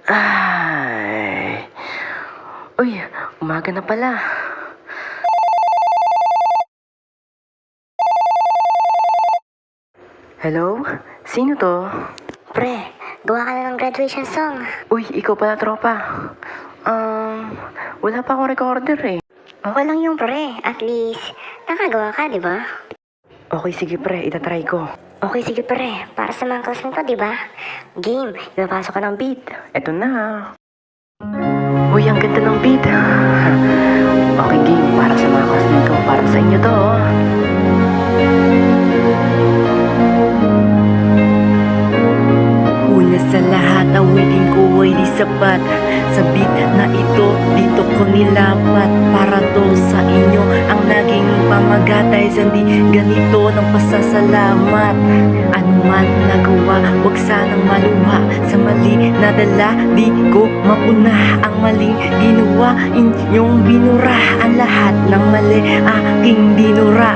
Ay. Uy, umaga na pala. Hello? Sino to? Pre, gawa ka na ng graduation song. Uy, ikaw pala tropa. Wala pa akong recorder eh. Okay lang yung pre, at least nakagawa ka, di ba? Okay, sige pre, itatry ko. Okay, sige pre, para sa mga classmate ko, di ba? Game, Pinapasok ka ng beat. Eto na. Uy, ang ganda ng beat. Okay, game. Para sa mga classmates ko. Para sa inyo to. Una sa lahat, awitin ko ay di sapat. Sa beat na ito, dito ko nilapat. Para to sa inyo, ang naging pamagatay. Sandi ganito ng pasasalamat. Ano man nagawa, wag sanang maluha. Sa mali na dala, di ko mapuna. Ang maling ginawa, inyong binura. Ang lahat ng mali, aking dinura.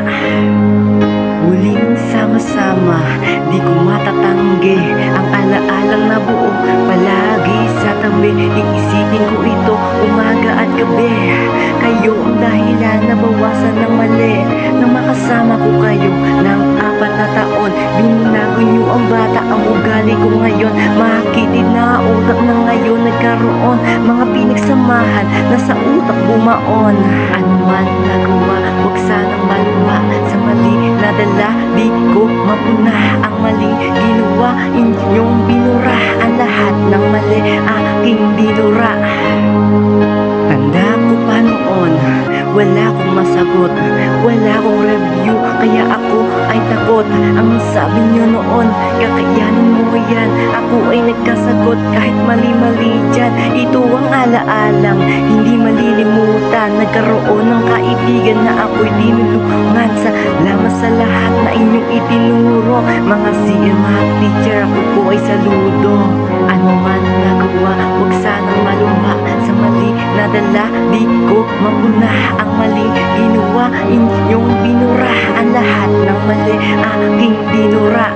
Huling sama-sama, di ko matatanggi. Ang alaalang nabuo, palagi sa tabi. Iisipin ko ito, umaga at gabi. Kayo ang dahilan na bawasan ng mali. Nang makasama ko kayo ng 4 na taon, binago niyo ang bata, ang ugali ko ngayon. Makitid na utak na ngayon nagkaroon. Mga pinagsamahan na sa utak bumaon. Ano man nagawa, wag sanang maluwa. Sa mali na dala, di ko mapuna. Ang maling ginawa, inyong binura. Ang lahat ng mali, aking dinura. Tanda ko pa noon, wala akong masagot, wala akong review, kaya ako ay takot. Ang sabi niyo noon, kakayanin mo yan. Ako ay nagkasagot kahit mali-mali dyan. Ito ang alaalang hindi malilimutan. Nagkaroon ng kaibigan na ako'y tinulungan. Salamat sa lahat na inyong itinuro. Mga CMA teacher, ako po ay saludo. Ano man nagawa, wag sanang maluha. Sa mali na dala, di ko mapuna. Ang maling ginawa, inyong binura. Ang lahat ng mali, aking dinura.